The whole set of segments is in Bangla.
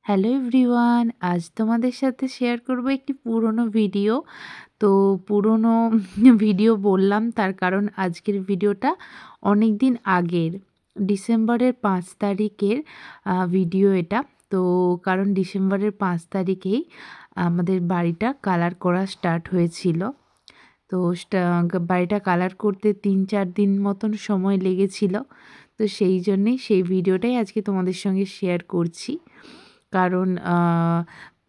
হ্যালো এভরিওয়ান, আজ তোমাদের সাথে শেয়ার করব একটি পুরনো ভিডিও। তো পুরনো ভিডিও বললাম তার কারণ আজকের ভিডিওটা অনেক দিন আগের, ডিসেম্বরের 5 তারিখের ভিডিও এটা। তো কারণ ডিসেম্বরের 5 তারিখেই আমাদের বাড়িটা কালার করা স্টার্ট হয়েছিল। তো বাড়িটা কালার করতে 3-4 দিন মতন সময় লেগেছিল। তো সেই জন্যেই সেই ভিডিওটাই আজকে তোমাদের সঙ্গে শেয়ার করছি। কারণ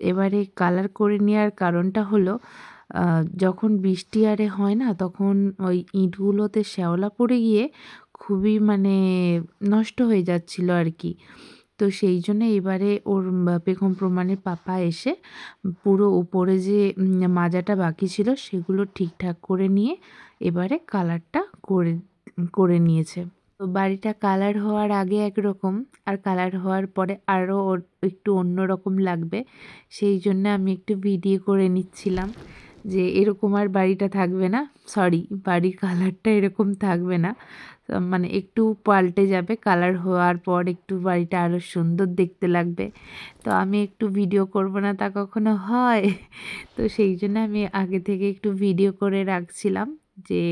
এবারে কালার করে নেওয়ার কারণটা হলো, যখন বৃষ্টি আরে হয় না, তখন ওই ইঁটগুলোতে শ্যাওলা পড়ে গিয়ে খুবই মানে নষ্ট হয়ে যাচ্ছিল আর কি। তো সেই জন্য এবারে ওর পেখম প্রমাণের পাপা এসে পুরো উপরে যে মাজাটা বাকি ছিল সেগুলো ঠিকঠাক করে নিয়ে এবারে কালারটা করে করে নিয়েছে। তো বাড়িটা কালার হওয়ার আগে একরকম, আর কালার হওয়ার পরে আরও একটু অন্যরকম লাগবে। সেই জন্য আমি একটু ভিডিও করে নিচ্ছিলাম যে এরকম আর বাড়িটা থাকবে না, সরি, বাড়ির কালারটা এরকম থাকবে না, মানে একটু পাল্টে যাবে। কালার হওয়ার পর একটু বাড়িটা আরও সুন্দর দেখতে লাগবে। তো আমি একটু ভিডিও করব না তা কখনো হয়? তো সেই জন্য আমি আগে থেকে একটু ভিডিও করে রাখছিলাম যে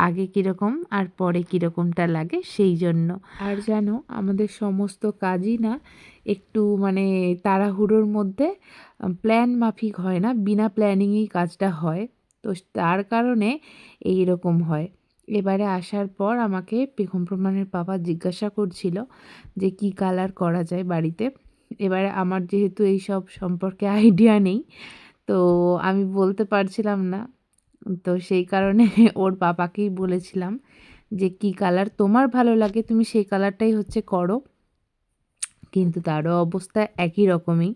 আগে কীরকম আর পরে কীরকমটা লাগে সেই জন্য। আর জানো, আমাদের সমস্ত কাজই না একটু মানে তাড়াহুড়োর মধ্যে প্ল্যান মাফিক হয় না, বিনা প্ল্যানিংয়েই কাজটা হয়। তো তার কারণে এই রকম হয়। এবারে আসার পর আমাকে পেখম প্রমাণের বাবা জিজ্ঞাসা করছিল যে কি কালার করা যায় বাড়িতে। এবারে আমার যেহেতু এই সব সম্পর্কে আইডিয়া নেই, তো আমি বলতে পারছিলাম না। তো সেই কারণে ওর বাবাকেই বলেছিলাম যে কি কালার তোমার ভালো লাগে তুমি সেই কালারটাই হচ্ছে করো। কিন্তু তারও অবস্থা একই রকমই।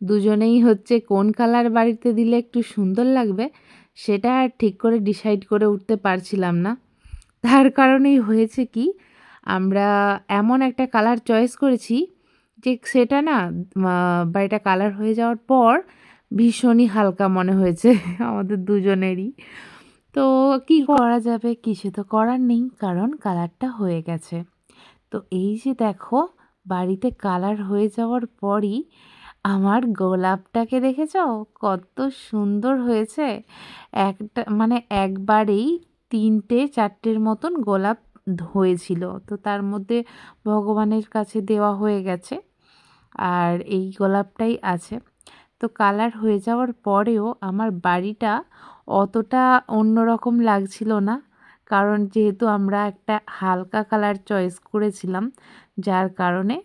দুজনেই হচ্ছে কোন কালার বাড়িতে দিলে একটু সুন্দর লাগবে সেটা আর ঠিক করে ডিসাইড করে উঠতে পারছিলাম না। তার কারণেই হয়েছে কি, আমরা এমন একটা কালার চয়েস করেছি যে সেটা না বাড়িটা কালার হয়ে যাওয়ার পর ভীষণই হালকা মনে হয়েছে আমাদের দুজনেরই। তো কি করা যাবে, কিছু তো করার নেই, কারণ কালারটা হয়ে গেছে। তো এই যে দেখো, বাড়িতে কালার হয়ে যাওয়ার পরই আমার গোলাপটাকে দেখেছো কত সুন্দর হয়েছে। একটা মানে একবারেই 3-4টের মতন গোলাপ হয়েছিল। তো তার মধ্যে ভগবানের কাছে দেওয়া হয়ে গেছে, আর এই গোলাপটাই আছে। তো কালার হয়ে যাওয়ার পরেও আমার বাড়িটা অতটা অন্যরকম লাগছিল না, কারণ যেহেতু আমরা একটা হালকা কালার চয়েস করেছিলাম, যার কারণে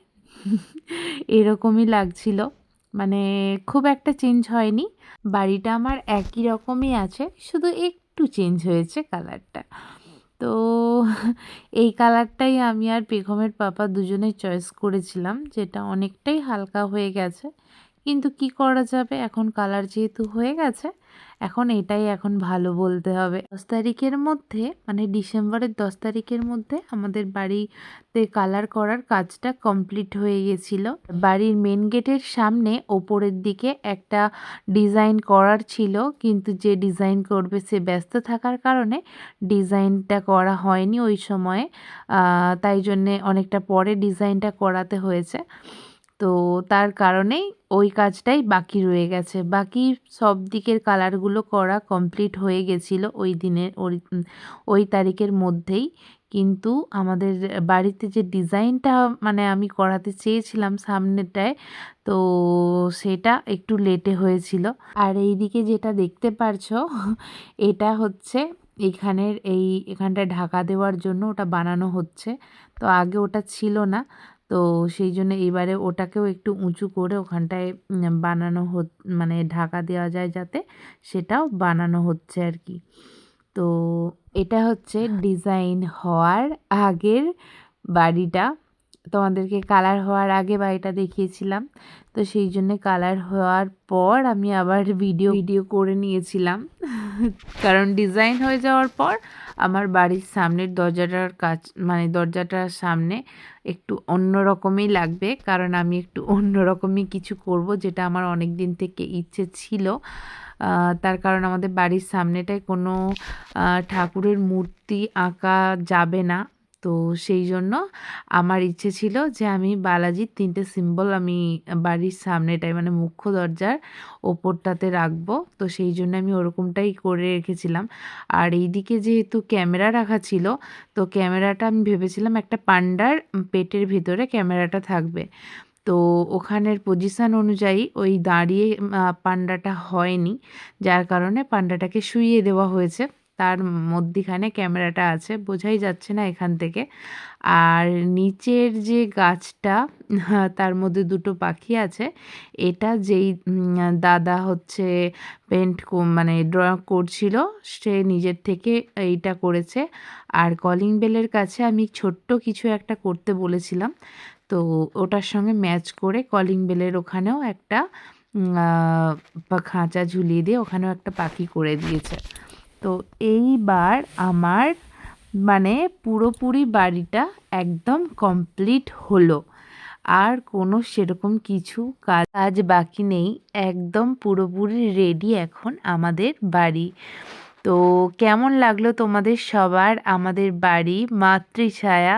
এরকমই লাগছিল। মানে খুব একটা চেঞ্জ হয়নি, বাড়িটা আমার একই রকমই আছে, শুধু একটু চেঞ্জ হয়েছে কালারটা। তো এই কালারটাই আমি আর পেখমের পাপা দুজনেই চয়েস করেছিলাম, যেটা অনেকটাই হালকা হয়ে গেছে। কিন্তু কি করা যাবে, এখন কালার যেহেতু হয়ে গেছে, এখন এটাই এখন ভালো বলতে হবে। 10 তারিখের মধ্যে, মানে ডিসেম্বরের 10 তারিখের মধ্যে আমাদের বাড়িতে কালার করার কাজটা কমপ্লিট হয়ে গেছিলো। বাড়ির মেন গেটের সামনে ওপরের দিকে একটা ডিজাইন করার ছিল, কিন্তু যে ডিজাইন করবে সে ব্যস্ত থাকার কারণে ডিজাইনটা করা হয়নি ওই সময়ে। তাই জন্যে অনেকটা পরে ডিজাইনটা করাতে হয়েছে। তো তার কারণেই ওই কাজটাই বাকি রয়ে গেছে। বাকি সব দিকের কালারগুলো করা কমপ্লিট হয়ে গেছিলো ওই দিনের ওই তারিখের মধ্যেই। কিন্তু আমাদের বাড়িতে যে ডিজাইনটা মানে আমি করাতে চেয়েছিলাম সামনেটায়, তো সেটা একটু লেটে হয়েছিল। আর এইদিকে যেটা দেখতে পারছো এটা হচ্ছে এখানটা ঢাকা দেওয়ার জন্য ওটা বানানো হচ্ছে। তো আগে ওটা ছিল না, তো সেই জন্য এবারে ওটাকেও একটু উঁচু করে ওখানটায় বানানো মানে ঢাকা দেওয়া যায় যাতে, সেটাও বানানো হচ্ছে আর কি। তো এটা হচ্ছে ডিজাইন হওয়ার আগের বাড়িটা। তোমাদেরকে কালার হওয়ার আগে বাড়িটা দেখিয়েছিলাম। তো সেই জন্য কালার হওয়ার পর আমি আবার ভিডিও করে নিয়েছিলাম কারণ ডিজাইন হয়ে যাওয়ার পর আমার বাড়ির সামনের দরজাটার কাজ, মানে দরজাটার সামনে একটু অন্যরকমই লাগবে, কারণ আমি একটু অন্যরকমই কিছু করব, যেটা আমার অনেক দিন থেকে ইচ্ছে ছিল। তার কারণ আমাদের বাড়ির সামনেটায় কোনো ঠাকুরের মূর্তি আঁকা যাবে না। তো সেই জন্য আমার ইচ্ছে ছিল যে আমি বালাজির 3টে সিম্বল আমি বাড়ির সামনেটায় মানে মুখ্য দরজার ওপরটাতে রাখবো। তো সেই জন্য আমি ওরকমটাই করে রেখেছিলাম। আর এইদিকে যেহেতু ক্যামেরা রাখা ছিল, তো ক্যামেরাটা আমি ভেবেছিলাম একটা পান্ডার পেটের ভিতরে ক্যামেরাটা থাকবে। তো ওখানের পজিশান অনুযায়ী ওই দাঁড়িয়ে পান্ডাটা হয়নি, যার কারণে পান্ডাটাকে শুইয়ে দেওয়া হয়েছে। তার মধ্যিখানে ক্যামেরাটা আছে, বোঝাই যাচ্ছে না এখান থেকে। আর নিচের যে গাছটা তার মধ্যে দুটো পাখি আছে। এটা যেই দাদা হচ্ছে মানে ড্র করছিল, সে নিজের থেকে এইটা করেছে। আর কলিং বেলের কাছে আমি ছোট্ট কিছু একটা করতে বলেছিলাম, তো ওটার সঙ্গে ম্যাচ করে কলিং বেলের ওখানেও একটা খাঁচা ঝুলিয়ে দিয়ে ওখানেও একটা পাখি করে দিয়েছে। তো এইবার আমার মানে পুরোপুরি বাড়িটা একদম কমপ্লিট হলো। আর কোনো সেরকম কিছু কাজ বাকি নেই, একদম পুরোপুরি রেডি এখন আমাদের বাড়ি। তো কেমন লাগলো তোমাদের সবার আমাদের বাড়ি মাতৃছায়া,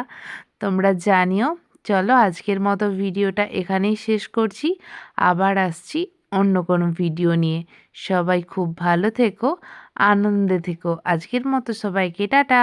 তোমরা জানিও। চলো আজকের মতো ভিডিওটা এখানেই শেষ করছি, আবার আসছি অন্য কোনো ভিডিও নিয়ে। সবাই খুব ভালো থেকো, আনন্দে থেকো। আজকের মতো সবাইকে টাটা।